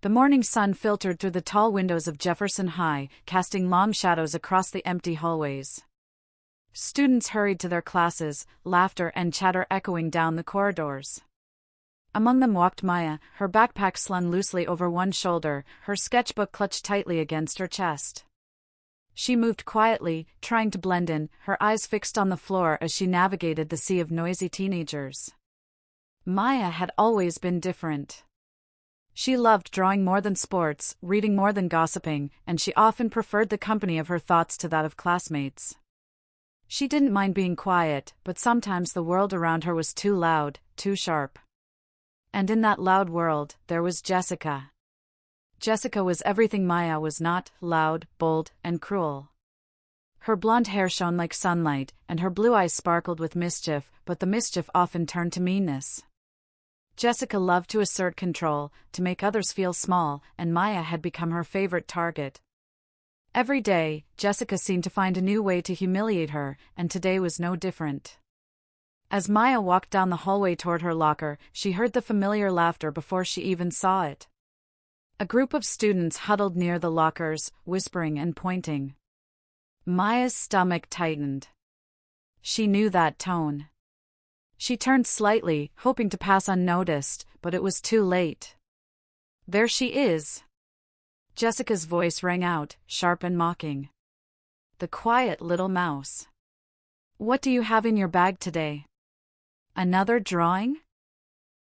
The morning sun filtered through the tall windows of Jefferson High, casting long shadows across the empty hallways. Students hurried to their classes, laughter and chatter echoing down the corridors. Among them walked Maya, her backpack slung loosely over one shoulder, her sketchbook clutched tightly against her chest. She moved quietly, trying to blend in, her eyes fixed on the floor as she navigated the sea of noisy teenagers. Maya had always been different. She loved drawing more than sports, reading more than gossiping, and she often preferred the company of her thoughts to that of classmates. She didn't mind being quiet, but sometimes the world around her was too loud, too sharp. And in that loud world, there was Jessica. Jessica was everything Maya was not: loud, bold, and cruel. Her blonde hair shone like sunlight, and her blue eyes sparkled with mischief, but the mischief often turned to meanness. Jessica loved to assert control, to make others feel small, and Maya had become her favorite target. Every day, Jessica seemed to find a new way to humiliate her, and today was no different. As Maya walked down the hallway toward her locker, she heard the familiar laughter before she even saw it. A group of students huddled near the lockers, whispering and pointing. Maya's stomach tightened. She knew that tone. She turned slightly, hoping to pass unnoticed, but it was too late. "There she is." Jessica's voice rang out, sharp and mocking. "The quiet little mouse. What do you have in your bag today? Another drawing?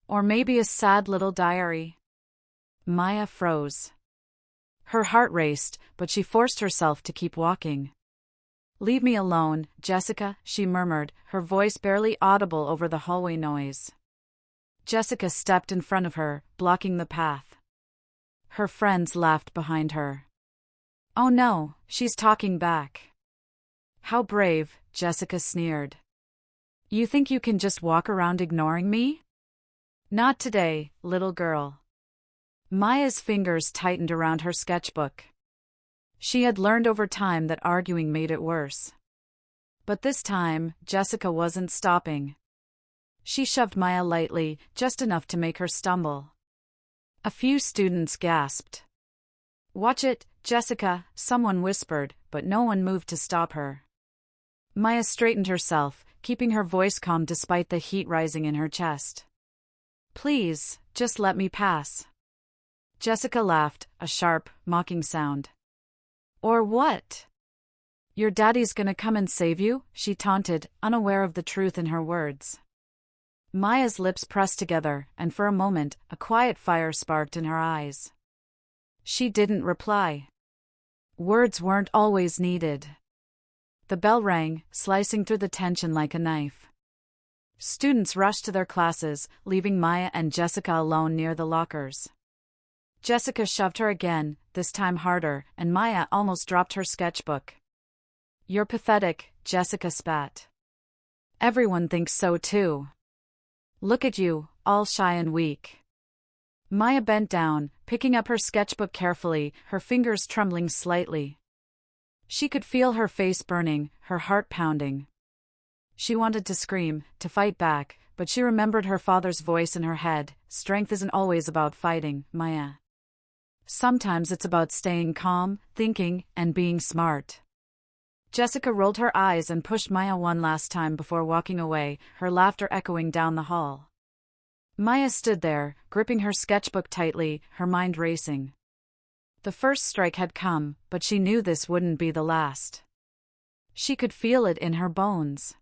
Or maybe a sad little diary?" Maya froze. Her heart raced, but she forced herself to keep walking. "Leave me alone, Jessica," she murmured, her voice barely audible over the hallway noise. Jessica stepped in front of her, blocking the path. Her friends laughed behind her. "Oh no, she's talking back." "How brave," Jessica sneered. "You think you can just walk around ignoring me? Not today, little girl." Maya's fingers tightened around her sketchbook. She had learned over time that arguing made it worse. But this time, Jessica wasn't stopping. She shoved Maya lightly, just enough to make her stumble. A few students gasped. "Watch it, Jessica," someone whispered, but no one moved to stop her. Maya straightened herself, keeping her voice calm despite the heat rising in her chest. "Please, just let me pass." Jessica laughed, a sharp, mocking sound. "Or what? Your daddy's gonna come and save you?" she taunted, unaware of the truth in her words. Maya's lips pressed together, and for a moment, a quiet fire sparked in her eyes. She didn't reply. Words weren't always needed. The bell rang, slicing through the tension like a knife. Students rushed to their classes, leaving Maya and Jessica alone near the lockers. Jessica shoved her again, this time harder, and Maya almost dropped her sketchbook. "You're pathetic," Jessica spat. "Everyone thinks so too. Look at you, all shy and weak." Maya bent down, picking up her sketchbook carefully, her fingers trembling slightly. She could feel her face burning, her heart pounding. She wanted to scream, to fight back, but she remembered her father's voice in her head: "Strength isn't always about fighting, Maya. Sometimes it's about staying calm, thinking, and being smart." Jessica rolled her eyes and pushed Maya one last time before walking away, her laughter echoing down the hall. Maya stood there, gripping her sketchbook tightly, her mind racing. The first strike had come, but she knew this wouldn't be the last. She could feel it in her bones.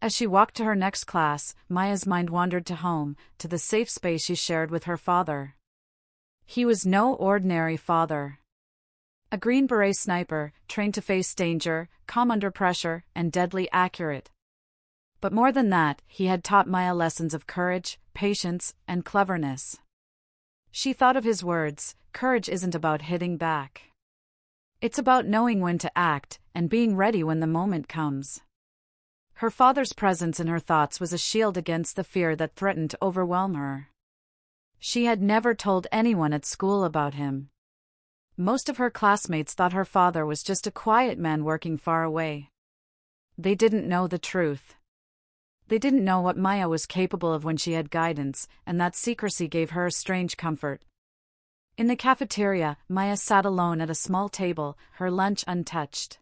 As she walked to her next class, Maya's mind wandered to home, to the safe space she shared with her father. He was no ordinary father. A Green Beret sniper, trained to face danger, calm under pressure, and deadly accurate. But more than that, he had taught Maya lessons of courage, patience, and cleverness. She thought of his words: "Courage isn't about hitting back. It's about knowing when to act, and being ready when the moment comes." Her father's presence in her thoughts was a shield against the fear that threatened to overwhelm her. She had never told anyone at school about him. Most of her classmates thought her father was just a quiet man working far away. They didn't know the truth. They didn't know what Maya was capable of when she had guidance, and that secrecy gave her a strange comfort. In the cafeteria, Maya sat alone at a small table, her lunch untouched.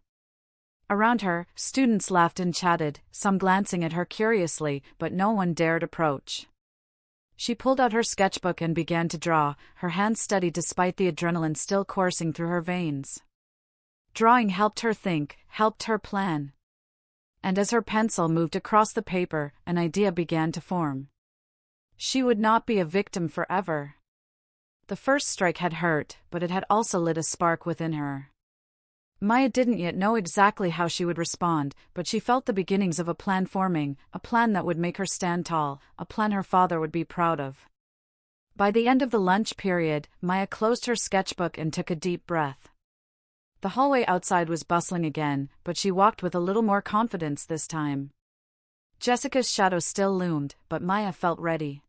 Around her, students laughed and chatted, some glancing at her curiously, but no one dared approach. She pulled out her sketchbook and began to draw, her hands steady despite the adrenaline still coursing through her veins. Drawing helped her think, helped her plan. And as her pencil moved across the paper, an idea began to form. She would not be a victim forever. The first strike had hurt, but it had also lit a spark within her. Maya didn't yet know exactly how she would respond, but she felt the beginnings of a plan forming, a plan that would make her stand tall, a plan her father would be proud of. By the end of the lunch period, Maya closed her sketchbook and took a deep breath. The hallway outside was bustling again, but she walked with a little more confidence this time. Jessica's shadow still loomed, but Maya felt ready.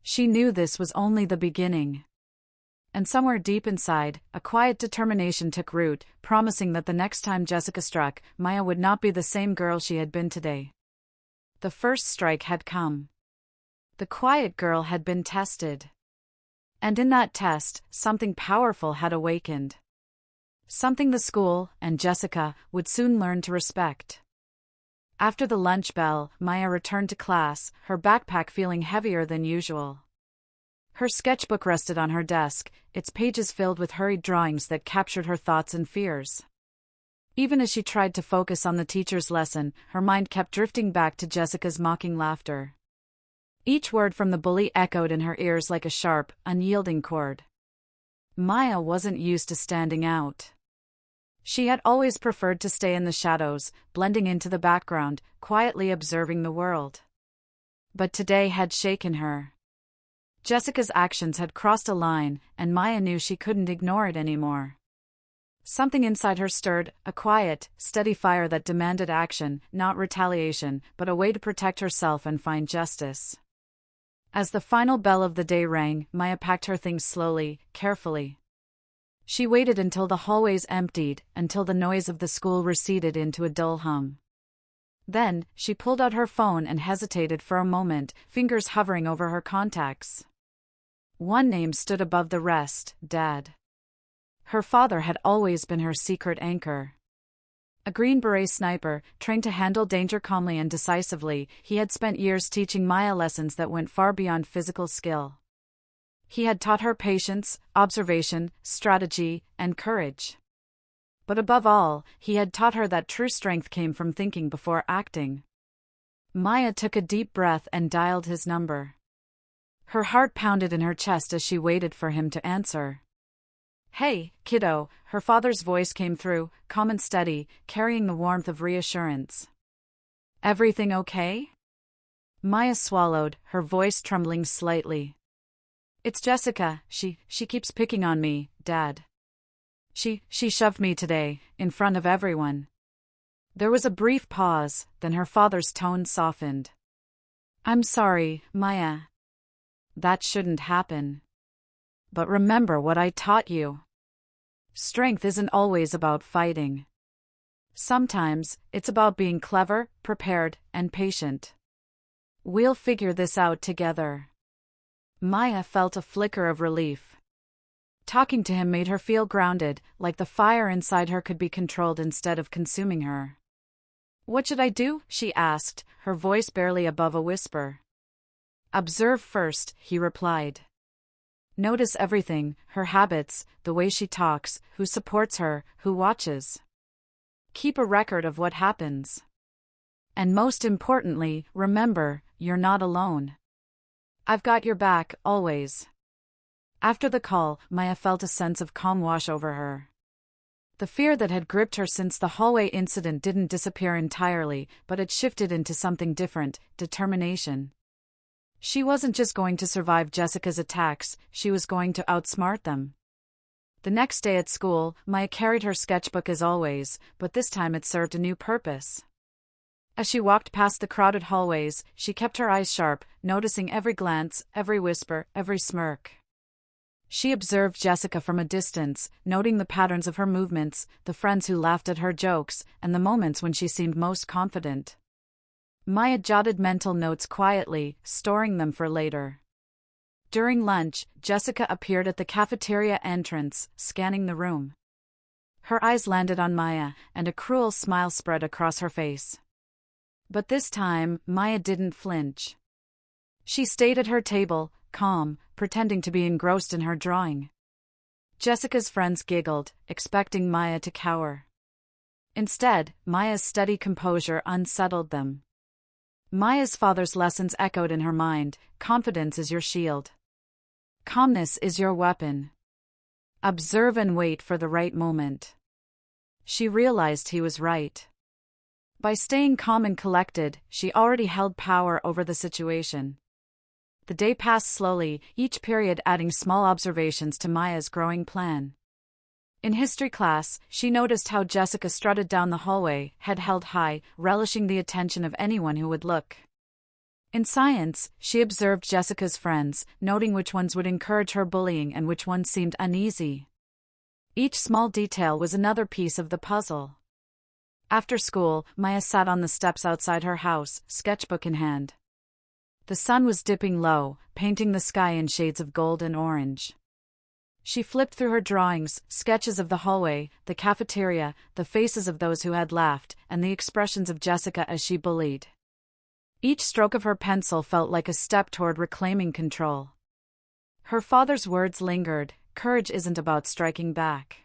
She knew this was only the beginning. And somewhere deep inside, a quiet determination took root, promising that the next time Jessica struck, Maya would not be the same girl she had been today. The first strike had come. The quiet girl had been tested. And in that test, something powerful had awakened. Something the school, and Jessica, would soon learn to respect. After the lunch bell, Maya returned to class, her backpack feeling heavier than usual. Her sketchbook rested on her desk, its pages filled with hurried drawings that captured her thoughts and fears. Even as she tried to focus on the teacher's lesson, her mind kept drifting back to Jessica's mocking laughter. Each word from the bully echoed in her ears like a sharp, unyielding chord. Maya wasn't used to standing out. She had always preferred to stay in the shadows, blending into the background, quietly observing the world. But today had shaken her. Jessica's actions had crossed a line, and Maya knew she couldn't ignore it anymore. Something inside her stirred, a quiet, steady fire that demanded action, not retaliation, but a way to protect herself and find justice. As the final bell of the day rang, Maya packed her things slowly, carefully. She waited until the hallways emptied, until the noise of the school receded into a dull hum. Then, she pulled out her phone and hesitated for a moment, fingers hovering over her contacts. One name stood above the rest, Dad. Her father had always been her secret anchor. A Green Beret sniper, trained to handle danger calmly and decisively, he had spent years teaching Maya lessons that went far beyond physical skill. He had taught her patience, observation, strategy, and courage. But above all, he had taught her that true strength came from thinking before acting. Maya took a deep breath and dialed his number. Her heart pounded in her chest as she waited for him to answer. "Hey, kiddo," her father's voice came through, calm and steady, carrying the warmth of reassurance. "Everything okay?" Maya swallowed, her voice trembling slightly. "It's Jessica, she keeps picking on me, Dad. She shoved me today, in front of everyone." There was a brief pause, then her father's tone softened. "I'm sorry, Maya. That shouldn't happen. But remember what I taught you. Strength isn't always about fighting. Sometimes, it's about being clever, prepared, and patient. We'll figure this out together." Maya felt a flicker of relief. Talking to him made her feel grounded, like the fire inside her could be controlled instead of consuming her. "What should I do?" she asked, her voice barely above a whisper. "Observe first," he replied. "Notice everything, her habits, the way she talks, who supports her, who watches. Keep a record of what happens. And most importantly, remember, you're not alone. I've got your back, always." After the call, Maya felt a sense of calm wash over her. The fear that had gripped her since the hallway incident didn't disappear entirely, but it shifted into something different, determination. She wasn't just going to survive Jessica's attacks, she was going to outsmart them. The next day at school, Maya carried her sketchbook as always, but this time it served a new purpose. As she walked past the crowded hallways, she kept her eyes sharp, noticing every glance, every whisper, every smirk. She observed Jessica from a distance, noting the patterns of her movements, the friends who laughed at her jokes, and the moments when she seemed most confident. Maya jotted mental notes quietly, storing them for later. During lunch, Jessica appeared at the cafeteria entrance, scanning the room. Her eyes landed on Maya, and a cruel smile spread across her face. But this time, Maya didn't flinch. She stayed at her table, calm, pretending to be engrossed in her drawing. Jessica's friends giggled, expecting Maya to cower. Instead, Maya's steady composure unsettled them. Maya's father's lessons echoed in her mind: confidence is your shield. Calmness is your weapon. Observe and wait for the right moment. She realized he was right. By staying calm and collected, she already held power over the situation. The day passed slowly, each period adding small observations to Maya's growing plan. In history class, she noticed how Jessica strutted down the hallway, head held high, relishing the attention of anyone who would look. In science, she observed Jessica's friends, noting which ones would encourage her bullying and which ones seemed uneasy. Each small detail was another piece of the puzzle. After school, Maya sat on the steps outside her house, sketchbook in hand. The sun was dipping low, painting the sky in shades of gold and orange. She flipped through her drawings, sketches of the hallway, the cafeteria, the faces of those who had laughed, and the expressions of Jessica as she bullied. Each stroke of her pencil felt like a step toward reclaiming control. Her father's words lingered: courage isn't about striking back.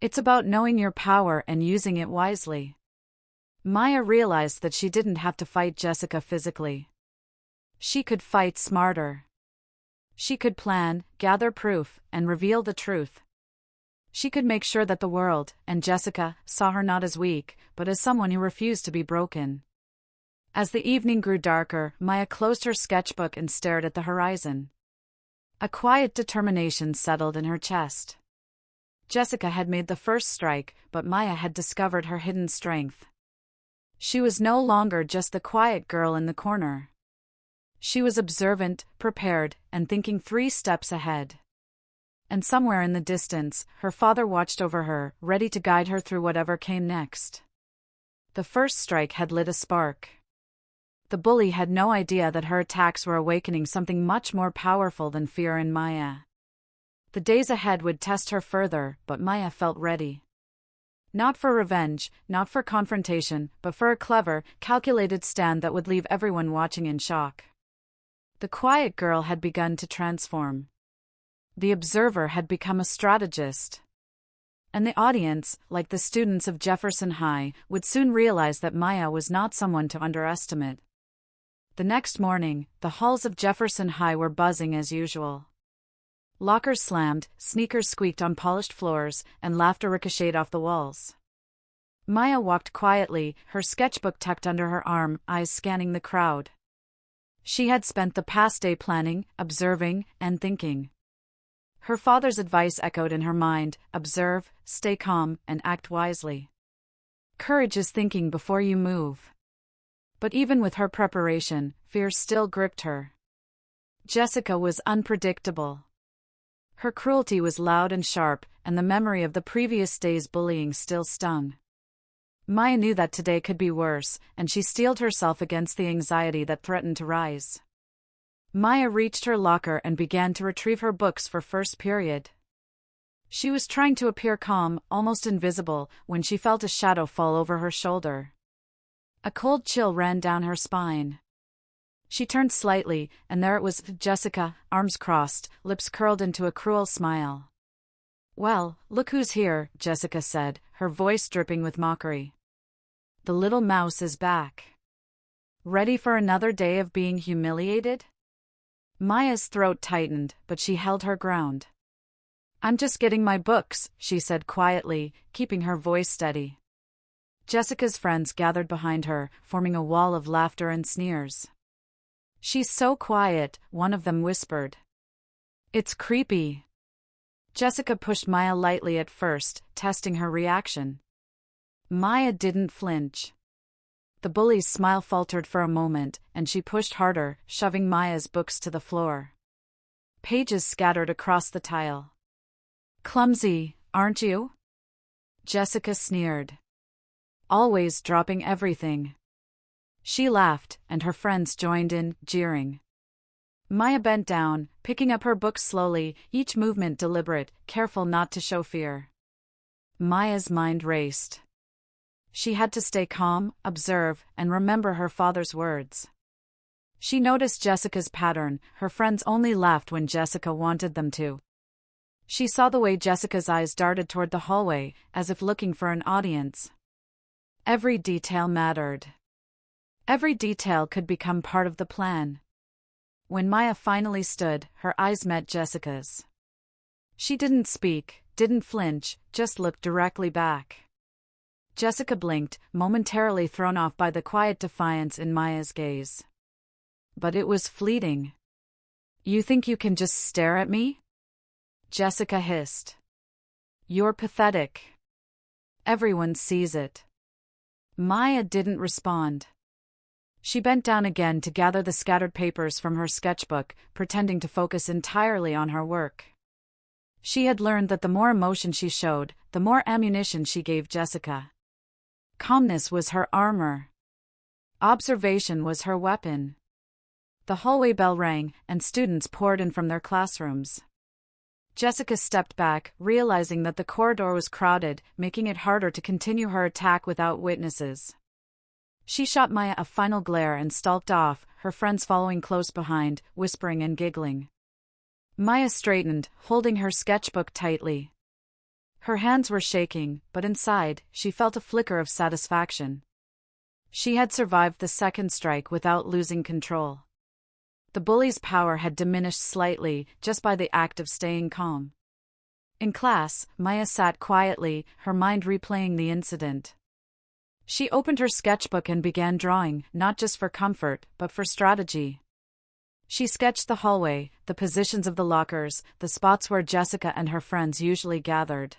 It's about knowing your power and using it wisely. Maya realized that she didn't have to fight Jessica physically. She could fight smarter. She could plan, gather proof, and reveal the truth. She could make sure that the world, and Jessica, saw her not as weak, but as someone who refused to be broken. As the evening grew darker, Maya closed her sketchbook and stared at the horizon. A quiet determination settled in her chest. Jessica had made the first strike, but Maya had discovered her hidden strength. She was no longer just the quiet girl in the corner. She was observant, prepared, and thinking 3 steps ahead. And somewhere in the distance, her father watched over her, ready to guide her through whatever came next. The first strike had lit a spark. The bully had no idea that her attacks were awakening something much more powerful than fear in Maya. The days ahead would test her further, but Maya felt ready. Not for revenge, not for confrontation, but for a clever, calculated stand that would leave everyone watching in shock. The quiet girl had begun to transform. The observer had become a strategist. And the audience, like the students of Jefferson High, would soon realize that Maya was not someone to underestimate. The next morning, the halls of Jefferson High were buzzing as usual. Lockers slammed, sneakers squeaked on polished floors, and laughter ricocheted off the walls. Maya walked quietly, her sketchbook tucked under her arm, eyes scanning the crowd. She had spent the past day planning, observing, and thinking. Her father's advice echoed in her mind: observe, stay calm, and act wisely. Courage is thinking before you move. But even with her preparation, fear still gripped her. Jessica was unpredictable. Her cruelty was loud and sharp, and the memory of the previous day's bullying still stung. Maya knew that today could be worse, and she steeled herself against the anxiety that threatened to rise. Maya reached her locker and began to retrieve her books for first period. She was trying to appear calm, almost invisible, when she felt a shadow fall over her shoulder. A cold chill ran down her spine. She turned slightly, and there it was, Jessica, arms crossed, lips curled into a cruel smile. "Well, look who's here," Jessica said, her voice dripping with mockery. "The little mouse is back. Ready for another day of being humiliated?" Maya's throat tightened, but she held her ground. "I'm just getting my books," she said quietly, keeping her voice steady. Jessica's friends gathered behind her, forming a wall of laughter and sneers. "She's so quiet," one of them whispered. "It's creepy." Jessica pushed Maya lightly at first, testing her reaction. Maya didn't flinch. The bully's smile faltered for a moment, and she pushed harder, shoving Maya's books to the floor. Pages scattered across the tile. "Clumsy, aren't you?" Jessica sneered. "Always dropping everything." She laughed, and her friends joined in, jeering. Maya bent down, picking up her book slowly, each movement deliberate, careful not to show fear. Maya's mind raced. She had to stay calm, observe, and remember her father's words. She noticed Jessica's pattern. Her friends only laughed when Jessica wanted them to. She saw the way Jessica's eyes darted toward the hallway, as if looking for an audience. Every detail mattered. Every detail could become part of the plan. When Maya finally stood, her eyes met Jessica's. She didn't speak, didn't flinch, just looked directly back. Jessica blinked, momentarily thrown off by the quiet defiance in Maya's gaze. But it was fleeting. "You think you can just stare at me?" Jessica hissed. "You're pathetic. Everyone sees it." Maya didn't respond. She bent down again to gather the scattered papers from her sketchbook, pretending to focus entirely on her work. She had learned that the more emotion she showed, the more ammunition she gave Jessica. Calmness was her armor. Observation was her weapon. The hallway bell rang, and students poured in from their classrooms. Jessica stepped back, realizing that the corridor was crowded, making it harder to continue her attack without witnesses. She shot Maya a final glare and stalked off, her friends following close behind, whispering and giggling. Maya straightened, holding her sketchbook tightly. Her hands were shaking, but inside, she felt a flicker of satisfaction. She had survived the second strike without losing control. The bully's power had diminished slightly, just by the act of staying calm. In class, Maya sat quietly, her mind replaying the incident. She opened her sketchbook and began drawing, not just for comfort, but for strategy. She sketched the hallway, the positions of the lockers, the spots where Jessica and her friends usually gathered.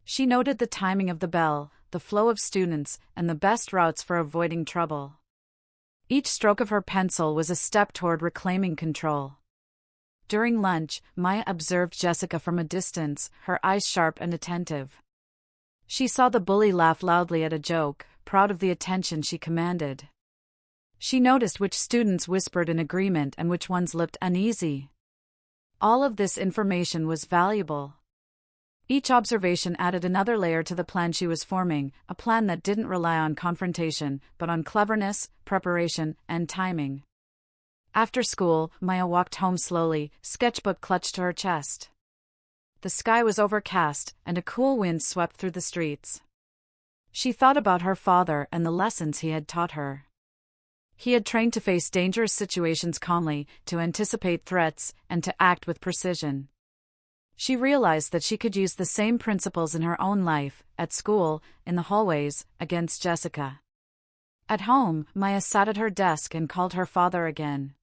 She noted the timing of the bell, the flow of students, and the best routes for avoiding trouble. Each stroke of her pencil was a step toward reclaiming control. During lunch, Maya observed Jessica from a distance, her eyes sharp and attentive. She saw the bully laugh loudly at a joke, proud of the attention she commanded. She noticed which students whispered in agreement and which ones looked uneasy. All of this information was valuable. Each observation added another layer to the plan she was forming, a plan that didn't rely on confrontation, but on cleverness, preparation, and timing. After school, Maya walked home slowly, sketchbook clutched to her chest. The sky was overcast, and a cool wind swept through the streets. She thought about her father and the lessons he had taught her. He had trained to face dangerous situations calmly, to anticipate threats, and to act with precision. She realized that she could use the same principles in her own life, at school, in the hallways, against Jessica. At home, Maya sat at her desk and called her father again.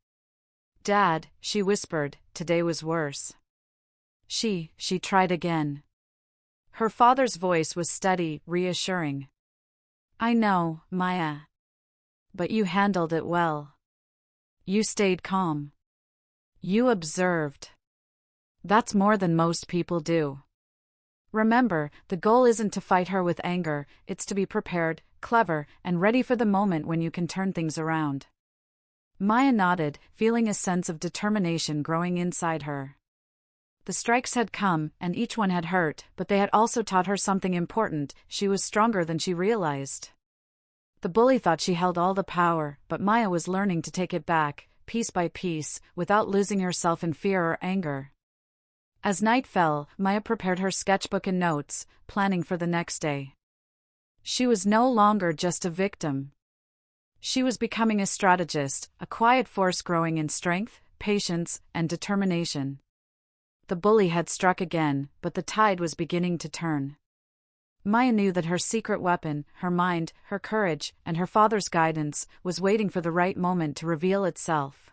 "Dad," she whispered, "today was worse." She tried again. Her father's voice was steady, reassuring. "I know, Maya. But you handled it well. You stayed calm. You observed. That's more than most people do. Remember, the goal isn't to fight her with anger, it's to be prepared, clever, and ready for the moment when you can turn things around." Maya nodded, feeling a sense of determination growing inside her. The strikes had come, and each one had hurt, but they had also taught her something important. She was stronger than she realized. The bully thought she held all the power, but Maya was learning to take it back, piece by piece, without losing herself in fear or anger. As night fell, Maya prepared her sketchbook and notes, planning for the next day. She was no longer just a victim. She was becoming a strategist, a quiet force growing in strength, patience, and determination. The bully had struck again, but the tide was beginning to turn. Maya knew that her secret weapon, her mind, her courage, and her father's guidance, was waiting for the right moment to reveal itself.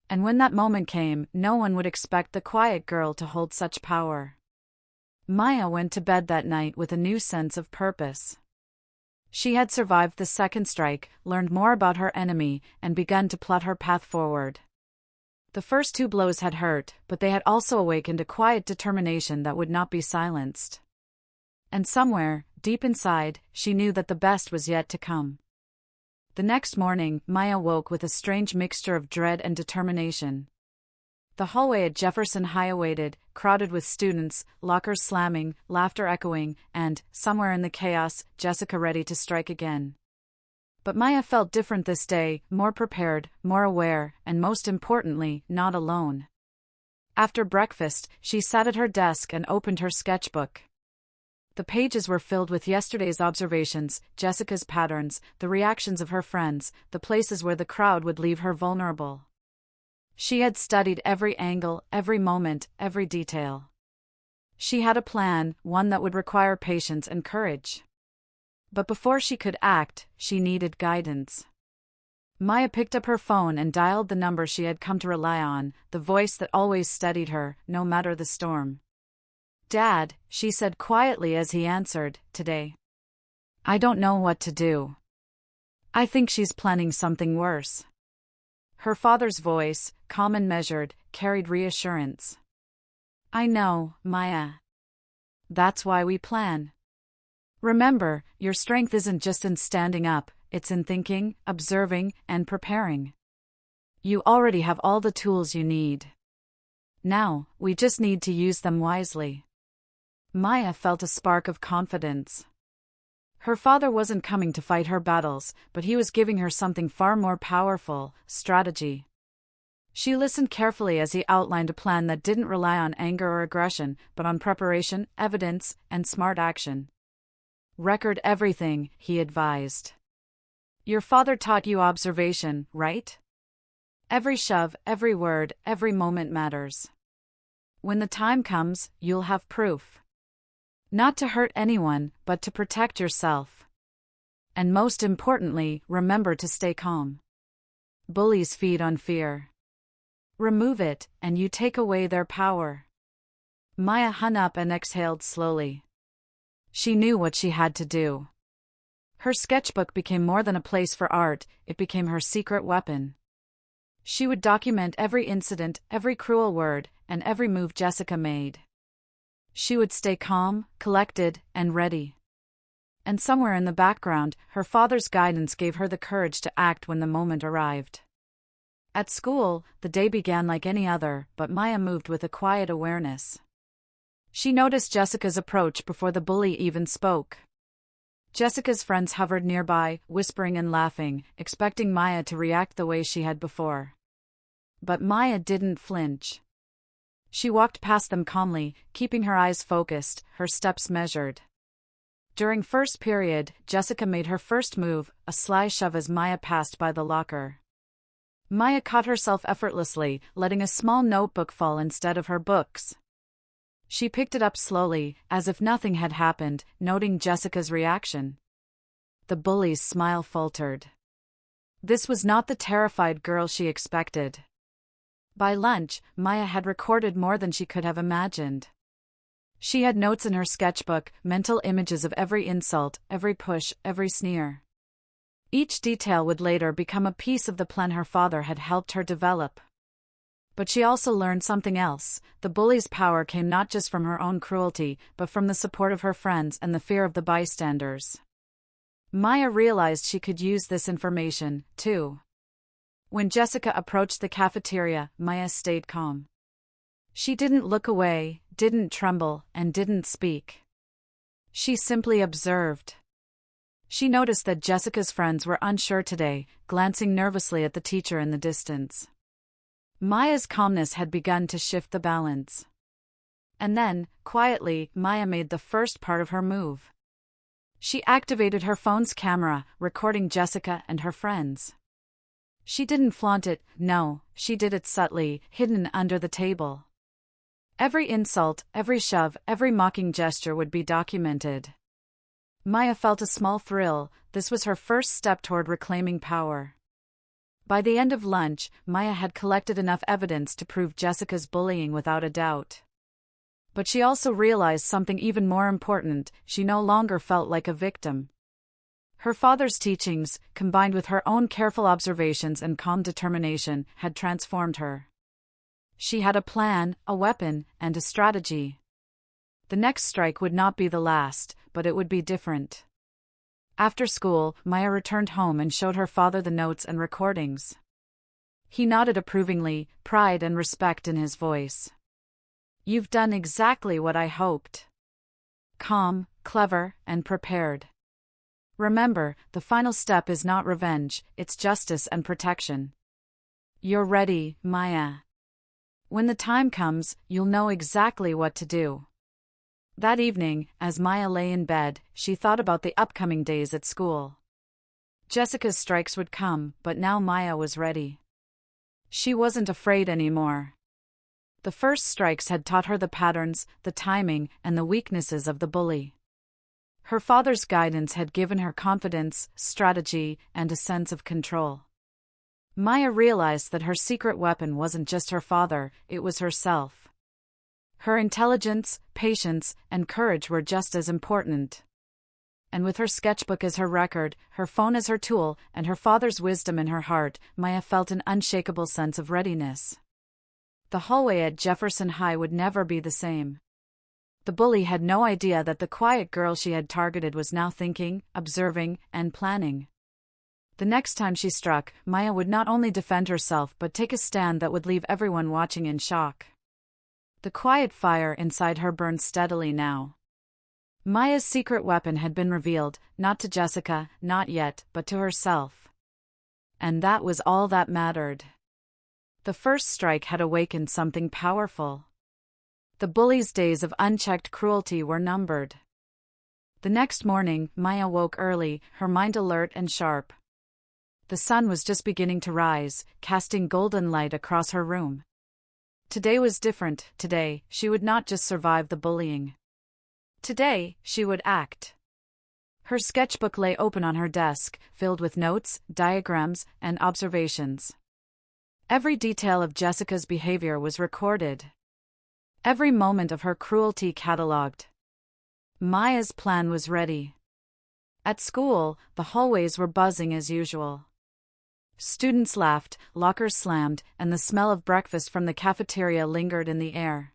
And when that moment came, no one would expect the quiet girl to hold such power. Maya went to bed that night with a new sense of purpose. She had survived the second strike, learned more about her enemy, and begun to plot her path forward. The first 2 blows had hurt, but they had also awakened a quiet determination that would not be silenced. And somewhere, deep inside, she knew that the best was yet to come. The next morning, Maya woke with a strange mixture of dread and determination. The hallway at Jefferson High awaited, crowded with students, lockers slamming, laughter echoing, and, somewhere in the chaos, Jessica ready to strike again. But Maya felt different this day, more prepared, more aware, and most importantly, not alone. After breakfast, she sat at her desk and opened her sketchbook. The pages were filled with yesterday's observations, Jessica's patterns, the reactions of her friends, the places where the crowd would leave her vulnerable. She had studied every angle, every moment, every detail. She had a plan, one that would require patience and courage. But before she could act, she needed guidance. Maya picked up her phone and dialed the number she had come to rely on, the voice that always steadied her, no matter the storm. "Dad," she said quietly as he answered, "today. I don't know what to do. I think she's planning something worse." Her father's voice, calm and measured, carried reassurance. "I know, Maya. That's why we plan. Remember, your strength isn't just in standing up, it's in thinking, observing, and preparing. You already have all the tools you need. Now, we just need to use them wisely." Maya felt a spark of confidence. Her father wasn't coming to fight her battles, but he was giving her something far more powerful: strategy. She listened carefully as he outlined a plan that didn't rely on anger or aggression, but on preparation, evidence, and smart action. "Record everything," he advised. "Your father taught you observation, right? Every shove, every word, every moment matters. When the time comes, you'll have proof. Not to hurt anyone, but to protect yourself. And most importantly, remember to stay calm. Bullies feed on fear. Remove it, and you take away their power." Maya hung up and exhaled slowly. She knew what she had to do. Her sketchbook became more than a place for art, it became her secret weapon. She would document every incident, every cruel word, and every move Jessica made. She would stay calm, collected, and ready. And somewhere in the background, her father's guidance gave her the courage to act when the moment arrived. At school, the day began like any other, but Maya moved with a quiet awareness. She noticed Jessica's approach before the bully even spoke. Jessica's friends hovered nearby, whispering and laughing, expecting Maya to react the way she had before. But Maya didn't flinch. She walked past them calmly, keeping her eyes focused, her steps measured. During first period, Jessica made her first move, a sly shove as Maya passed by the locker. Maya caught herself effortlessly, letting a small notebook fall instead of her books. She picked it up slowly, as if nothing had happened, noting Jessica's reaction. The bully's smile faltered. This was not the terrified girl she expected. By lunch, Maya had recorded more than she could have imagined. She had notes in her sketchbook, mental images of every insult, every push, every sneer. Each detail would later become a piece of the plan her father had helped her develop. But she also learned something else. The bully's power came not just from her own cruelty, but from the support of her friends and the fear of the bystanders. Maya realized she could use this information, too. When Jessica approached the cafeteria, Maya stayed calm. She didn't look away, didn't tremble, and didn't speak. She simply observed. She noticed that Jessica's friends were unsure today, glancing nervously at the teacher in the distance. Maya's calmness had begun to shift the balance. And then, quietly, Maya made the first part of her move. She activated her phone's camera, recording Jessica and her friends. She didn't flaunt it, no, she did it subtly, hidden under the table. Every insult, every shove, every mocking gesture would be documented. Maya felt a small thrill. This was her first step toward reclaiming power. By the end of lunch, Maya had collected enough evidence to prove Jessica's bullying without a doubt. But she also realized something even more important: she no longer felt like a victim. Her father's teachings, combined with her own careful observations and calm determination, had transformed her. She had a plan, a weapon, and a strategy. The next strike would not be the last, but it would be different. After school, Maya returned home and showed her father the notes and recordings. He nodded approvingly, pride and respect in his voice. "You've done exactly what I hoped. Calm, clever, and prepared. Remember, the final step is not revenge, it's justice and protection. You're ready, Maya. When the time comes, you'll know exactly what to do." That evening, as Maya lay in bed, she thought about the upcoming days at school. Jessica's strikes would come, but now Maya was ready. She wasn't afraid anymore. The first strikes had taught her the patterns, the timing, and the weaknesses of the bully. Her father's guidance had given her confidence, strategy, and a sense of control. Maya realized that her secret weapon wasn't just her father, it was herself. Her intelligence, patience, and courage were just as important. And with her sketchbook as her record, her phone as her tool, and her father's wisdom in her heart, Maya felt an unshakable sense of readiness. The hallway at Jefferson High would never be the same. The bully had no idea that the quiet girl she had targeted was now thinking, observing, and planning. The next time she struck, Maya would not only defend herself but take a stand that would leave everyone watching in shock. The quiet fire inside her burned steadily now. Maya's secret weapon had been revealed, not to Jessica, not yet, but to herself. And that was all that mattered. The first strike had awakened something powerful. The bully's days of unchecked cruelty were numbered. The next morning, Maya woke early, her mind alert and sharp. The sun was just beginning to rise, casting golden light across her room. Today was different. Today, she would not just survive the bullying. Today, she would act. Her sketchbook lay open on her desk, filled with notes, diagrams, and observations. Every detail of Jessica's behavior was recorded. Every moment of her cruelty catalogued. Maya's plan was ready. At school, the hallways were buzzing as usual. Students laughed, lockers slammed, and the smell of breakfast from the cafeteria lingered in the air.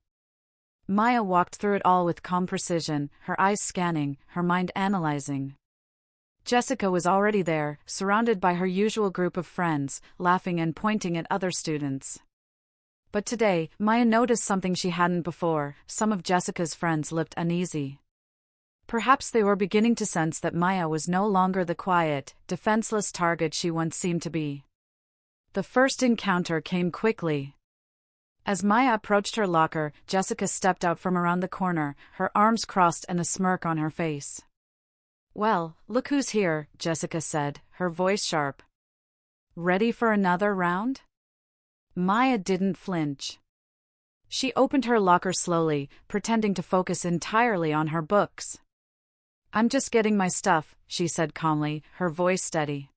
Maya walked through it all with calm precision, her eyes scanning, her mind analyzing. Jessica was already there, surrounded by her usual group of friends, laughing and pointing at other students. But today, Maya noticed something she hadn't before. Some of Jessica's friends looked uneasy. Perhaps they were beginning to sense that Maya was no longer the quiet, defenseless target she once seemed to be. The first encounter came quickly. As Maya approached her locker, Jessica stepped out from around the corner, her arms crossed and a smirk on her face. "Well, look who's here," Jessica said, her voice sharp. "Ready for another round?" Maya didn't flinch. She opened her locker slowly, pretending to focus entirely on her books. "I'm just getting my stuff," she said calmly, her voice steady.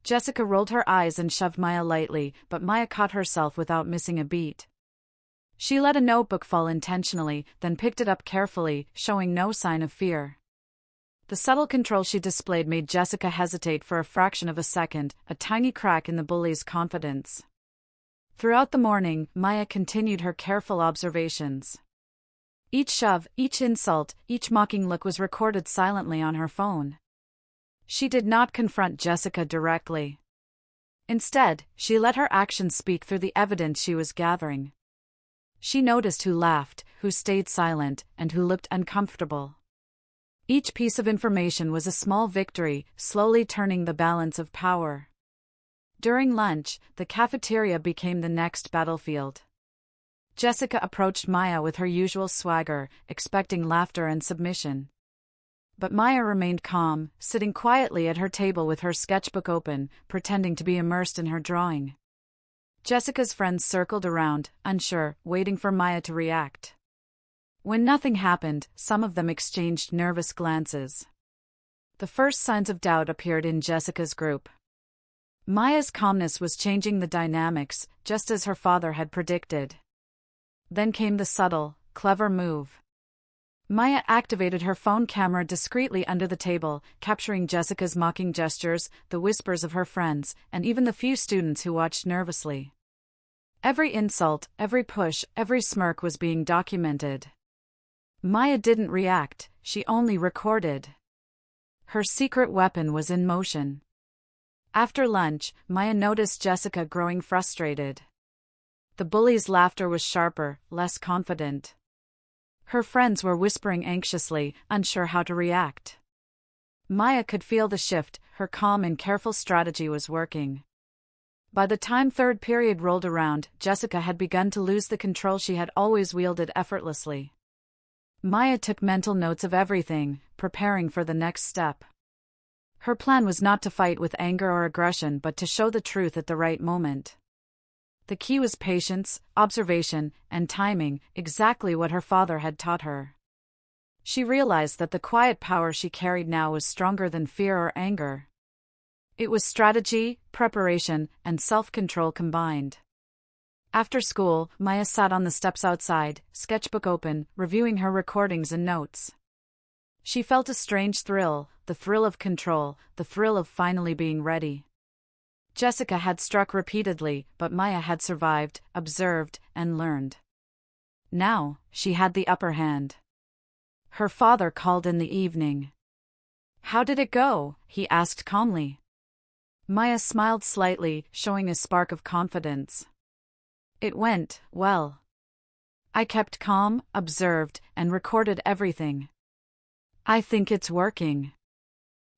Jessica rolled her eyes and shoved Maya lightly, but Maya caught herself without missing a beat. She let a notebook fall intentionally, then picked it up carefully, showing no sign of fear. The subtle control she displayed made Jessica hesitate for a fraction of a second, a tiny crack in the bully's confidence. Throughout the morning, Maya continued her careful observations. Each shove, each insult, each mocking look was recorded silently on her phone. She did not confront Jessica directly. Instead, she let her actions speak through the evidence she was gathering. She noticed who laughed, who stayed silent, and who looked uncomfortable. Each piece of information was a small victory, slowly turning the balance of power. During lunch, the cafeteria became the next battlefield. Jessica approached Maya with her usual swagger, expecting laughter and submission. But Maya remained calm, sitting quietly at her table with her sketchbook open, pretending to be immersed in her drawing. Jessica's friends circled around, unsure, waiting for Maya to react. When nothing happened, some of them exchanged nervous glances. The first signs of doubt appeared in Jessica's group. Maya's calmness was changing the dynamics, just as her father had predicted. Then came the subtle, clever move. Maya activated her phone camera discreetly under the table, capturing Jessica's mocking gestures, the whispers of her friends, and even the few students who watched nervously. Every insult, every push, every smirk was being documented. Maya didn't react, she only recorded. Her secret weapon was in motion. After lunch, Maya noticed Jessica growing frustrated. The bully's laughter was sharper, less confident. Her friends were whispering anxiously, unsure how to react. Maya could feel the shift. Her calm and careful strategy was working. By the time third period rolled around, Jessica had begun to lose the control she had always wielded effortlessly. Maya took mental notes of everything, preparing for the next step. Her plan was not to fight with anger or aggression but to show the truth at the right moment. The key was patience, observation, and timing, exactly what her father had taught her. She realized that the quiet power she carried now was stronger than fear or anger. It was strategy, preparation, and self-control combined. After school, Maya sat on the steps outside, sketchbook open, reviewing her recordings and notes. She felt a strange thrill, the thrill of control, the thrill of finally being ready. Jessica had struck repeatedly, but Maya had survived, observed, and learned. Now, she had the upper hand. Her father called in the evening. "How did it go?" he asked calmly. Maya smiled slightly, showing a spark of confidence. "It went well. I kept calm, observed, and recorded everything. I think it's working."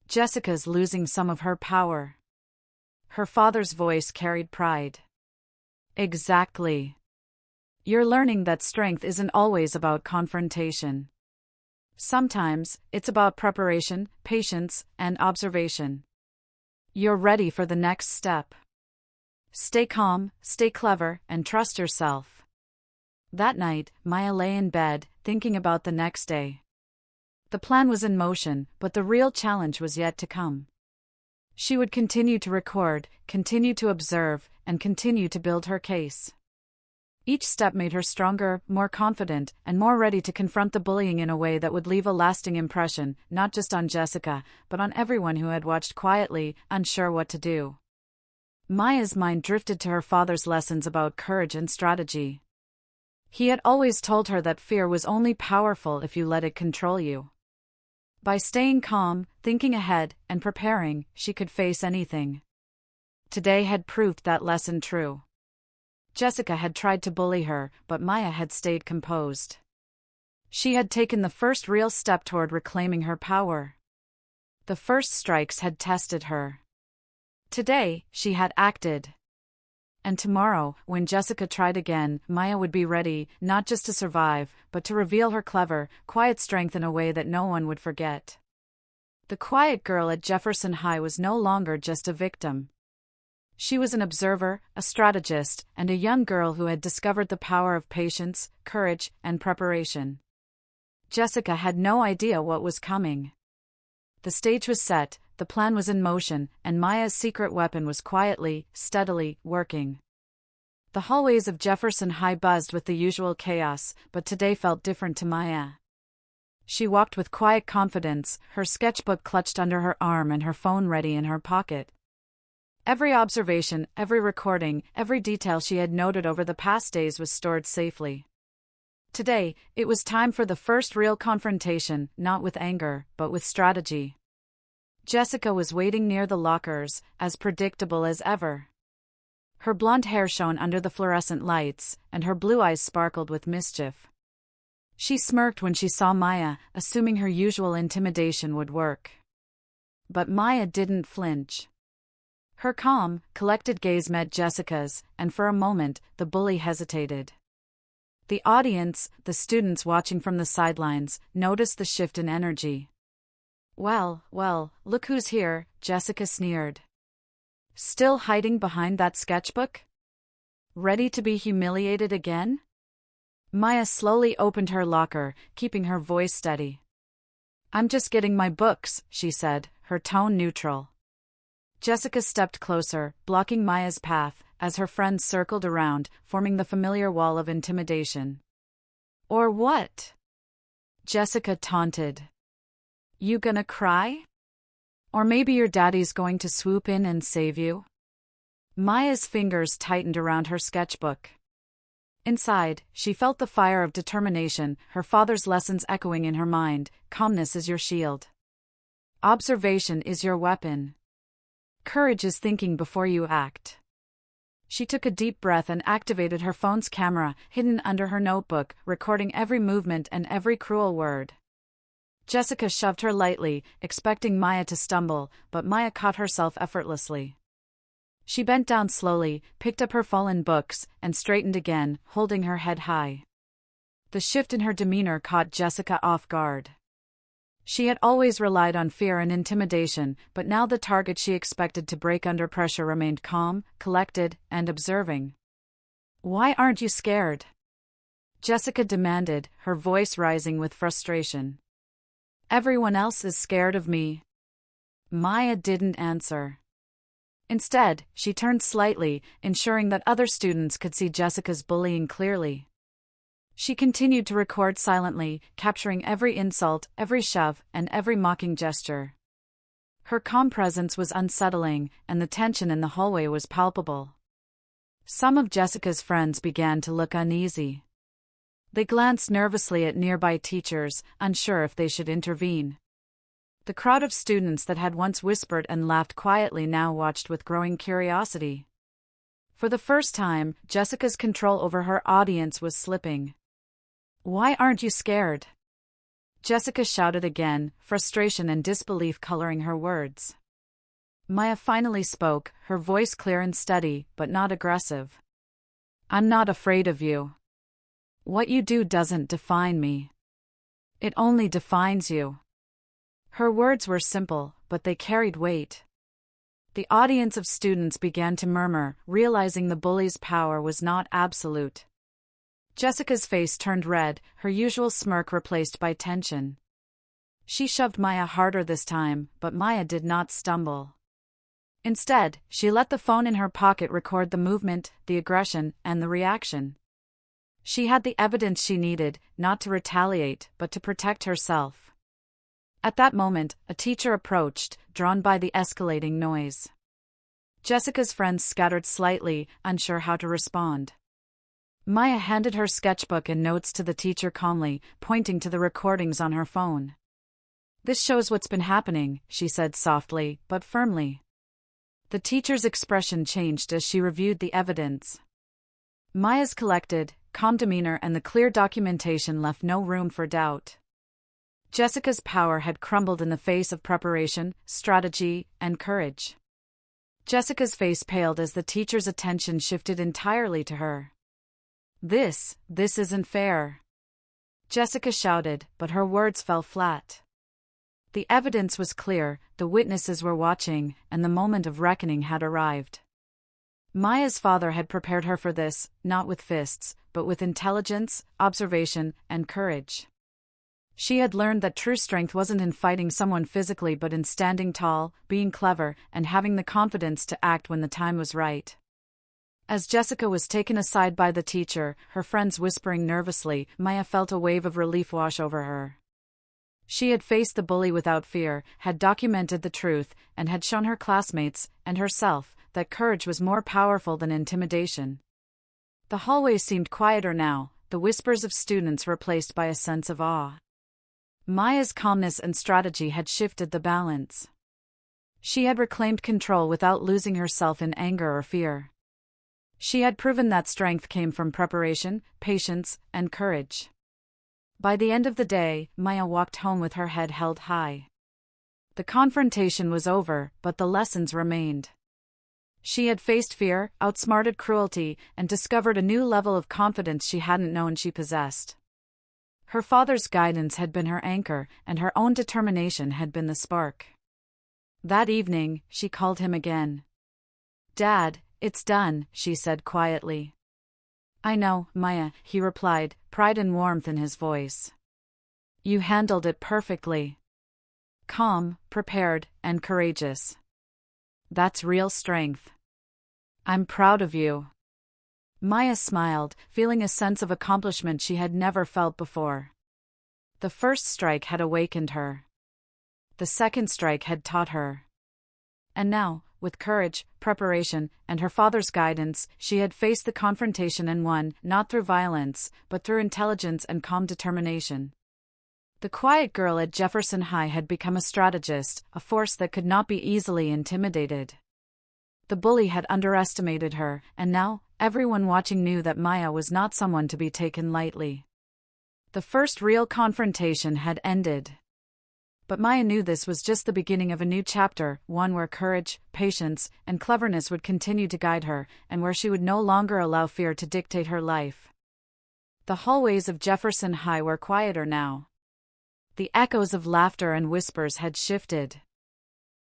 Jessica's losing some of her power. Her father's voice carried pride. "Exactly. You're learning that strength isn't always about confrontation. Sometimes, it's about preparation, patience, and observation. You're ready for the next step. Stay calm, stay clever, and trust yourself." That night, Maya lay in bed, thinking about the next day. The plan was in motion, but the real challenge was yet to come. She would continue to record, continue to observe, and continue to build her case. Each step made her stronger, more confident, and more ready to confront the bullying in a way that would leave a lasting impression, not just on Jessica, but on everyone who had watched quietly, unsure what to do. Maya's mind drifted to her father's lessons about courage and strategy. He had always told her that fear was only powerful if you let it control you. By staying calm, thinking ahead, and preparing, she could face anything. Today had proved that lesson true. Jessica had tried to bully her, but Maya had stayed composed. She had taken the first real step toward reclaiming her power. The first strikes had tested her. Today, she had acted. And tomorrow, when Jessica tried again, Maya would be ready, not just to survive, but to reveal her clever, quiet strength in a way that no one would forget. The quiet girl at Jefferson High was no longer just a victim. She was an observer, a strategist, and a young girl who had discovered the power of patience, courage, and preparation. Jessica had no idea what was coming. The stage was set, the plan was in motion, and Maya's secret weapon was quietly, steadily, working. The hallways of Jefferson High buzzed with the usual chaos, but today felt different to Maya. She walked with quiet confidence, her sketchbook clutched under her arm and her phone ready in her pocket. Every observation, every recording, every detail she had noted over the past days was stored safely. Today, it was time for the first real confrontation, not with anger, but with strategy. Jessica was waiting near the lockers, as predictable as ever. Her blonde hair shone under the fluorescent lights, and her blue eyes sparkled with mischief. She smirked when she saw Maya, assuming her usual intimidation would work. But Maya didn't flinch. Her calm, collected gaze met Jessica's, and for a moment, the bully hesitated. The audience, the students watching from the sidelines, noticed the shift in energy. Well, look who's here," Jessica sneered. "Still hiding behind that sketchbook? Ready to be humiliated again?" Maya slowly opened her locker, keeping her voice steady. "I'm just getting my books," she said, her tone neutral. Jessica stepped closer, blocking Maya's path, as her friends circled around, forming the familiar wall of intimidation. "Or what?" Jessica taunted. "You gonna cry? Or maybe your daddy's going to swoop in and save you?" Maya's fingers tightened around her sketchbook. Inside, she felt the fire of determination, her father's lessons echoing in her mind. Calmness is your shield. Observation is your weapon. Courage is thinking before you act. She took a deep breath and activated her phone's camera, hidden under her notebook, recording every movement and every cruel word. Jessica shoved her lightly, expecting Maya to stumble, but Maya caught herself effortlessly. She bent down slowly, picked up her fallen books, and straightened again, holding her head high. The shift in her demeanor caught Jessica off guard. She had always relied on fear and intimidation, but now the target she expected to break under pressure remained calm, collected, and observing. "Why aren't you scared?" Jessica demanded, her voice rising with frustration. "Everyone else is scared of me." Maya didn't answer. Instead, she turned slightly, ensuring that other students could see Jessica's bullying clearly. She continued to record silently, capturing every insult, every shove, and every mocking gesture. Her calm presence was unsettling, and the tension in the hallway was palpable. Some of Jessica's friends began to look uneasy. They glanced nervously at nearby teachers, unsure if they should intervene. The crowd of students that had once whispered and laughed quietly now watched with growing curiosity. For the first time, Jessica's control over her audience was slipping. "Why aren't you scared?" Jessica shouted again, frustration and disbelief coloring her words. Maya finally spoke, her voice clear and steady, but not aggressive. "I'm not afraid of you. What you do doesn't define me. It only defines you." Her words were simple, but they carried weight. The audience of students began to murmur, realizing the bully's power was not absolute. Jessica's face turned red, her usual smirk replaced by tension. She shoved Maya harder this time, but Maya did not stumble. Instead, she let the phone in her pocket record the movement, the aggression, and the reaction. She had the evidence she needed, not to retaliate, but to protect herself. At that moment, a teacher approached, drawn by the escalating noise. Jessica's friends scattered slightly, unsure how to respond. Maya handed her sketchbook and notes to the teacher calmly, pointing to the recordings on her phone. "This shows what's been happening," she said softly, but firmly. The teacher's expression changed as she reviewed the evidence. Maya's collected, calm demeanor and the clear documentation left no room for doubt. Jessica's power had crumbled in the face of preparation, strategy, and courage. Jessica's face paled as the teacher's attention shifted entirely to her. This isn't fair," Jessica shouted, but her words fell flat. The evidence was clear, the witnesses were watching, and the moment of reckoning had arrived. Maya's father had prepared her for this, not with fists, but with intelligence, observation, and courage. She had learned that true strength wasn't in fighting someone physically but in standing tall, being clever, and having the confidence to act when the time was right. As Jessica was taken aside by the teacher, her friends whispering nervously, Maya felt a wave of relief wash over her. She had faced the bully without fear, had documented the truth, and had shown her classmates, and herself, that courage was more powerful than intimidation. The hallway seemed quieter now, the whispers of students replaced by a sense of awe. Maya's calmness and strategy had shifted the balance. She had reclaimed control without losing herself in anger or fear. She had proven that strength came from preparation, patience, and courage. By the end of the day, Maya walked home with her head held high. The confrontation was over, but the lessons remained. She had faced fear, outsmarted cruelty, and discovered a new level of confidence she hadn't known she possessed. Her father's guidance had been her anchor, and her own determination had been the spark. That evening, she called him again. "Dad, it's done," she said quietly. "I know, Maya," he replied, pride and warmth in his voice. "You handled it perfectly. Calm, prepared, and courageous. That's real strength. I'm proud of you." Maya smiled, feeling a sense of accomplishment she had never felt before. The first strike had awakened her. The second strike had taught her. And now, with courage, preparation, and her father's guidance, she had faced the confrontation and won, not through violence, but through intelligence and calm determination. The quiet girl at Jefferson High had become a strategist, a force that could not be easily intimidated. The bully had underestimated her, and now, everyone watching knew that Maya was not someone to be taken lightly. The first real confrontation had ended. But Maya knew this was just the beginning of a new chapter, one where courage, patience, and cleverness would continue to guide her, and where she would no longer allow fear to dictate her life. The hallways of Jefferson High were quieter now. The echoes of laughter and whispers had shifted.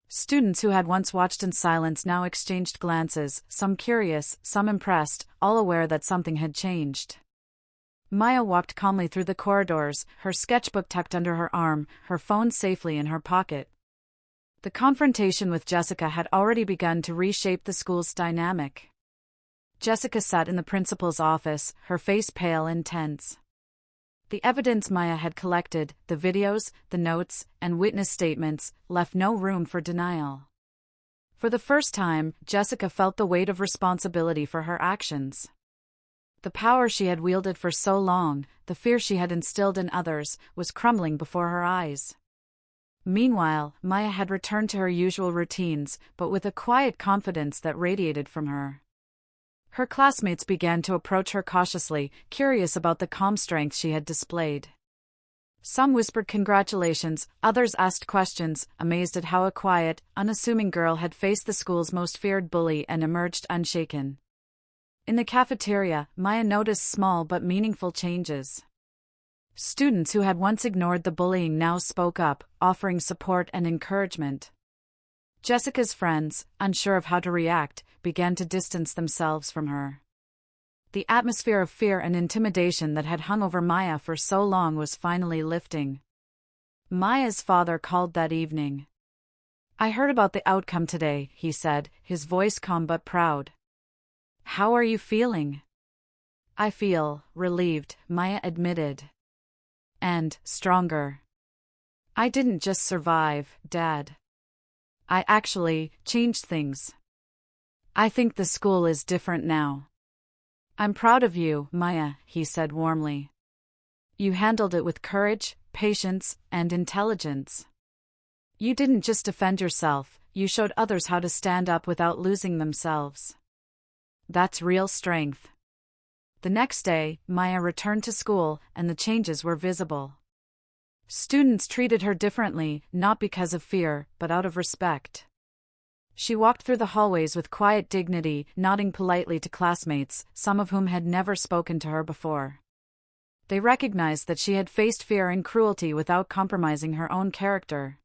Students who had once watched in silence now exchanged glances, some curious, some impressed, all aware that something had changed. Maya walked calmly through the corridors, her sketchbook tucked under her arm, her phone safely in her pocket. The confrontation with Jessica had already begun to reshape the school's dynamic. Jessica sat in the principal's office, her face pale and tense. The evidence Maya had collected, the videos, the notes, and witness statements, left no room for denial. For the first time, Jessica felt the weight of responsibility for her actions. The power she had wielded for so long, the fear she had instilled in others, was crumbling before her eyes. Meanwhile, Maya had returned to her usual routines, but with a quiet confidence that radiated from her. Her classmates began to approach her cautiously, curious about the calm strength she had displayed. Some whispered congratulations, others asked questions, amazed at how a quiet, unassuming girl had faced the school's most feared bully and emerged unshaken. In the cafeteria, Maya noticed small but meaningful changes. Students who had once ignored the bullying now spoke up, offering support and encouragement. Jessica's friends, unsure of how to react, began to distance themselves from her. The atmosphere of fear and intimidation that had hung over Maya for so long was finally lifting. Maya's father called that evening. "I heard about the outcome today," he said, his voice calm but proud. "How are you feeling?" "I feel relieved," Maya admitted. "And stronger. I didn't just survive, Dad. I actually changed things. I think the school is different now." "I'm proud of you, Maya," he said warmly. "You handled it with courage, patience, and intelligence. You didn't just defend yourself, you showed others how to stand up without losing themselves. That's real strength." The next day, Maya returned to school, and the changes were visible. Students treated her differently, not because of fear, but out of respect. She walked through the hallways with quiet dignity, nodding politely to classmates, some of whom had never spoken to her before. They recognized that she had faced fear and cruelty without compromising her own character.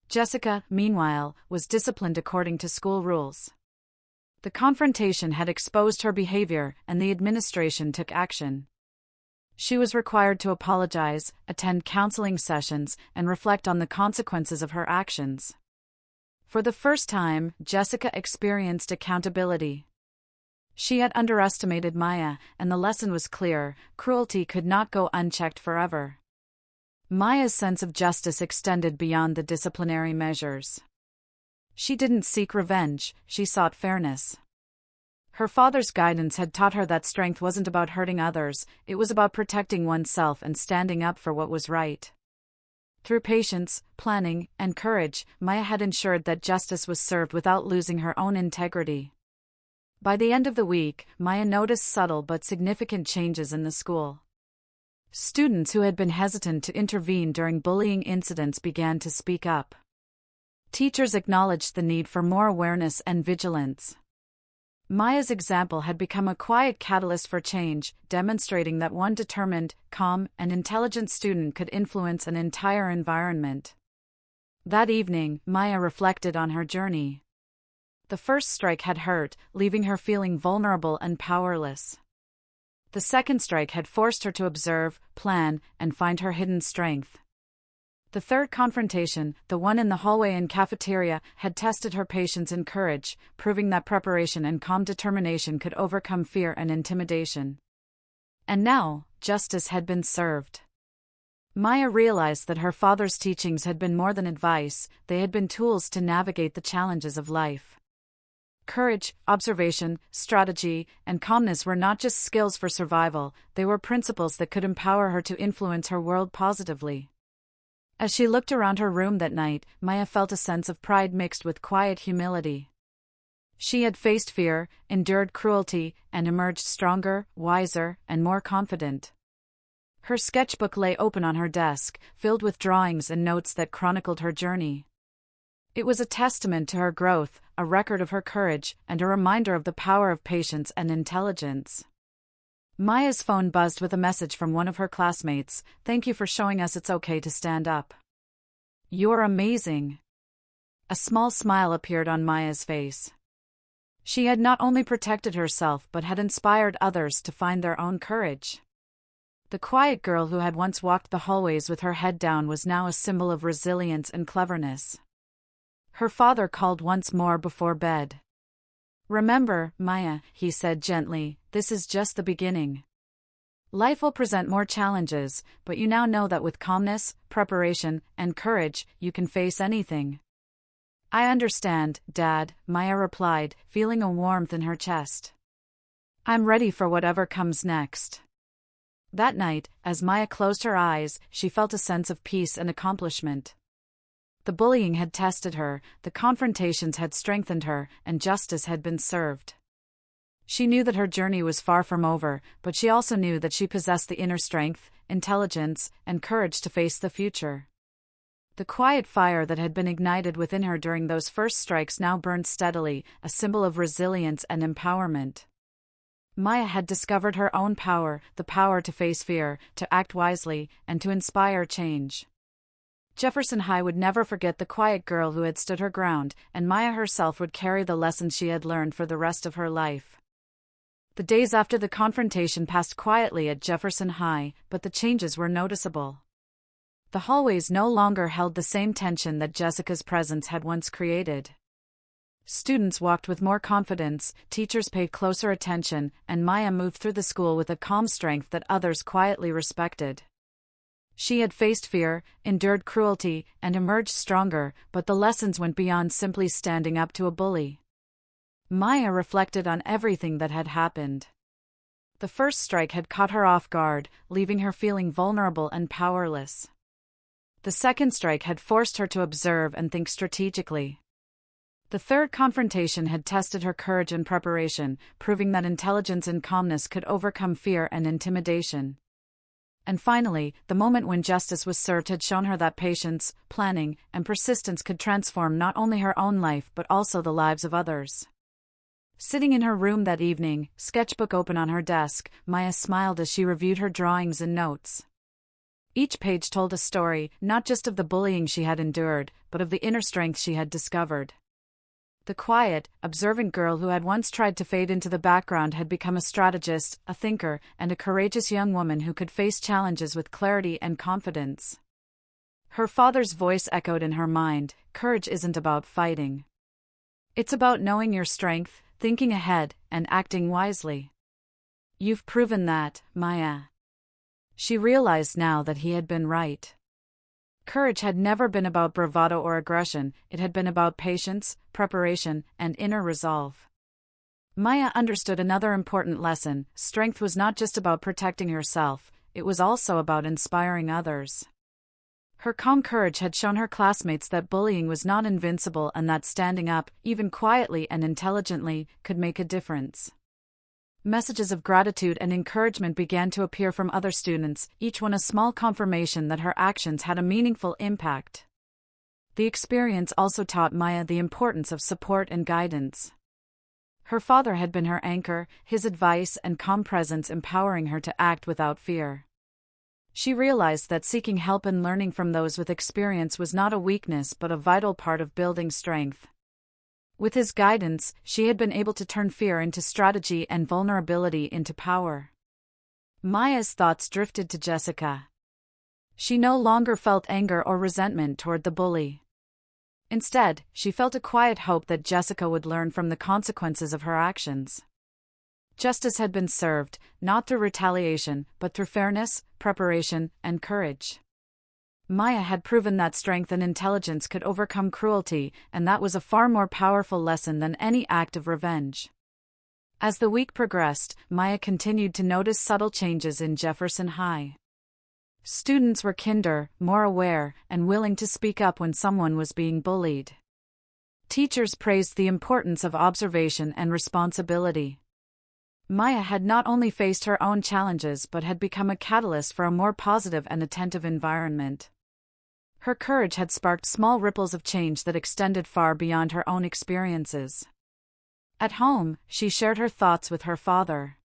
Jessica, meanwhile, was disciplined according to school rules. The confrontation had exposed her behavior, and the administration took action. She was required to apologize, attend counseling sessions, and reflect on the consequences of her actions. For the first time, Jessica experienced accountability. She had underestimated Maya, and the lesson was clear: cruelty could not go unchecked forever. Maya's sense of justice extended beyond the disciplinary measures. She didn't seek revenge, she sought fairness. Her father's guidance had taught her that strength wasn't about hurting others, it was about protecting oneself and standing up for what was right. Through patience, planning, and courage, Maya had ensured that justice was served without losing her own integrity. By the end of the week, Maya noticed subtle but significant changes in the school. Students who had been hesitant to intervene during bullying incidents began to speak up. Teachers acknowledged the need for more awareness and vigilance. Maya's example had become a quiet catalyst for change, demonstrating that one determined, calm, and intelligent student could influence an entire environment. That evening, Maya reflected on her journey. The first strike had hurt, leaving her feeling vulnerable and powerless. The second strike had forced her to observe, plan, and find her hidden strength. The third confrontation, the one in the hallway and cafeteria, had tested her patience and courage, proving that preparation and calm determination could overcome fear and intimidation. And now, justice had been served. Maya realized that her father's teachings had been more than advice, they had been tools to navigate the challenges of life. Courage, observation, strategy, and calmness were not just skills for survival, they were principles that could empower her to influence her world positively. As she looked around her room that night, Maya felt a sense of pride mixed with quiet humility. She had faced fear, endured cruelty, and emerged stronger, wiser, and more confident. Her sketchbook lay open on her desk, filled with drawings and notes that chronicled her journey. It was a testament to her growth, a record of her courage, and a reminder of the power of patience and intelligence. Maya's phone buzzed with a message from one of her classmates. "Thank you for showing us it's okay to stand up. You're amazing." A small smile appeared on Maya's face. She had not only protected herself but had inspired others to find their own courage. The quiet girl who had once walked the hallways with her head down was now a symbol of resilience and cleverness. Her father called once more before bed. "Remember, Maya," he said gently, "this is just the beginning. Life will present more challenges, but you now know that with calmness, preparation, and courage, you can face anything." "I understand, Dad," Maya replied, feeling a warmth in her chest. "I'm ready for whatever comes next." That night, as Maya closed her eyes, she felt a sense of peace and accomplishment. The bullying had tested her, the confrontations had strengthened her, and justice had been served. She knew that her journey was far from over, but she also knew that she possessed the inner strength, intelligence, and courage to face the future. The quiet fire that had been ignited within her during those first strikes now burned steadily, a symbol of resilience and empowerment. Maya had discovered her own power, the power to face fear, to act wisely, and to inspire change. Jefferson High would never forget the quiet girl who had stood her ground, and Maya herself would carry the lessons she had learned for the rest of her life. The days after the confrontation passed quietly at Jefferson High, but the changes were noticeable. The hallways no longer held the same tension that Jessica's presence had once created. Students walked with more confidence, teachers paid closer attention, and Maya moved through the school with a calm strength that others quietly respected. She had faced fear, endured cruelty, and emerged stronger, but the lessons went beyond simply standing up to a bully. Maya reflected on everything that had happened. The first strike had caught her off guard, leaving her feeling vulnerable and powerless. The second strike had forced her to observe and think strategically. The third confrontation had tested her courage and preparation, proving that intelligence and calmness could overcome fear and intimidation. And finally, the moment when justice was served had shown her that patience, planning, and persistence could transform not only her own life but also the lives of others. Sitting in her room that evening, sketchbook open on her desk, Maya smiled as she reviewed her drawings and notes. Each page told a story, not just of the bullying she had endured, but of the inner strength she had discovered. The quiet, observant girl who had once tried to fade into the background had become a strategist, a thinker, and a courageous young woman who could face challenges with clarity and confidence. Her father's voice echoed in her mind, "Courage isn't about fighting. It's about knowing your strength, thinking ahead, and acting wisely. You've proven that, Maya." She realized now that he had been right. Courage had never been about bravado or aggression, it had been about patience, preparation, and inner resolve. Maya understood another important lesson: strength was not just about protecting herself, it was also about inspiring others. Her calm courage had shown her classmates that bullying was not invincible and that standing up, even quietly and intelligently, could make a difference. Messages of gratitude and encouragement began to appear from other students, each one a small confirmation that her actions had a meaningful impact. The experience also taught Maya the importance of support and guidance. Her father had been her anchor, his advice and calm presence empowering her to act without fear. She realized that seeking help and learning from those with experience was not a weakness but a vital part of building strength. With his guidance, she had been able to turn fear into strategy and vulnerability into power. Maya's thoughts drifted to Jessica. She no longer felt anger or resentment toward the bully. Instead, she felt a quiet hope that Jessica would learn from the consequences of her actions. Justice had been served, not through retaliation, but through fairness, preparation, and courage. Maya had proven that strength and intelligence could overcome cruelty, and that was a far more powerful lesson than any act of revenge. As the week progressed, Maya continued to notice subtle changes in Jefferson High. Students were kinder, more aware, and willing to speak up when someone was being bullied. Teachers praised the importance of observation and responsibility. Maya had not only faced her own challenges but had become a catalyst for a more positive and attentive environment. Her courage had sparked small ripples of change that extended far beyond her own experiences. At home, she shared her thoughts with her father.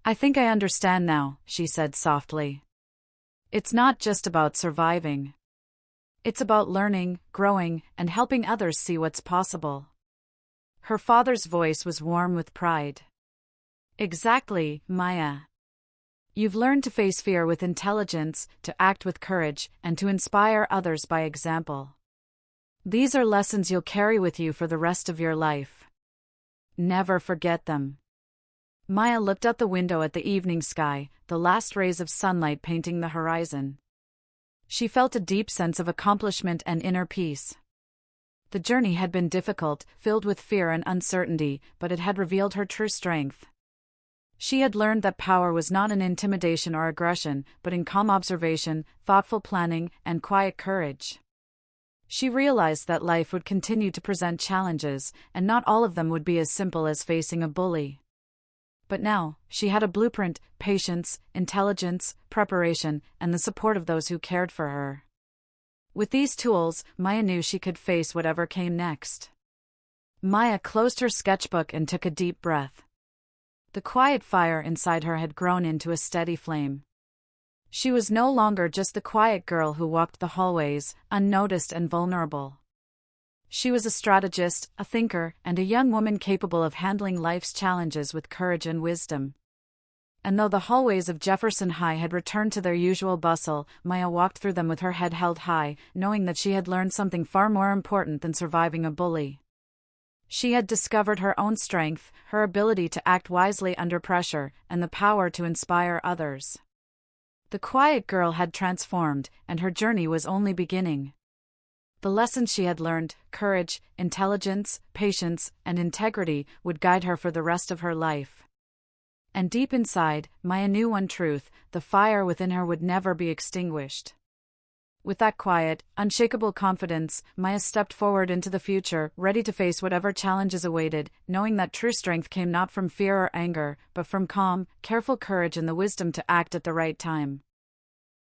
"I think I understand now," she said softly. "It's not just about surviving. It's about learning, growing, and helping others see what's possible." Her father's voice was warm with pride. "Exactly, Maya. You've learned to face fear with intelligence, to act with courage, and to inspire others by example. These are lessons you'll carry with you for the rest of your life. Never forget them." Maya looked out the window at the evening sky, the last rays of sunlight painting the horizon. She felt a deep sense of accomplishment and inner peace. The journey had been difficult, filled with fear and uncertainty, but it had revealed her true strength. She had learned that power was not in intimidation or aggression, but in calm observation, thoughtful planning, and quiet courage. She realized that life would continue to present challenges, and not all of them would be as simple as facing a bully. But now, she had a blueprint: patience, intelligence, preparation, and the support of those who cared for her. With these tools, Maya knew she could face whatever came next. Maya closed her sketchbook and took a deep breath. The quiet fire inside her had grown into a steady flame. She was no longer just the quiet girl who walked the hallways, unnoticed and vulnerable. She was a strategist, a thinker, and a young woman capable of handling life's challenges with courage and wisdom. And though the hallways of Jefferson High had returned to their usual bustle, Maya walked through them with her head held high, knowing that she had learned something far more important than surviving a bully. She had discovered her own strength, her ability to act wisely under pressure, and the power to inspire others. The quiet girl had transformed, and her journey was only beginning. The lessons she had learned, courage, intelligence, patience, and integrity, would guide her for the rest of her life. And deep inside, Maya knew one truth: the fire within her would never be extinguished. With that quiet, unshakable confidence, Maya stepped forward into the future, ready to face whatever challenges awaited, knowing that true strength came not from fear or anger, but from calm, careful courage and the wisdom to act at the right time.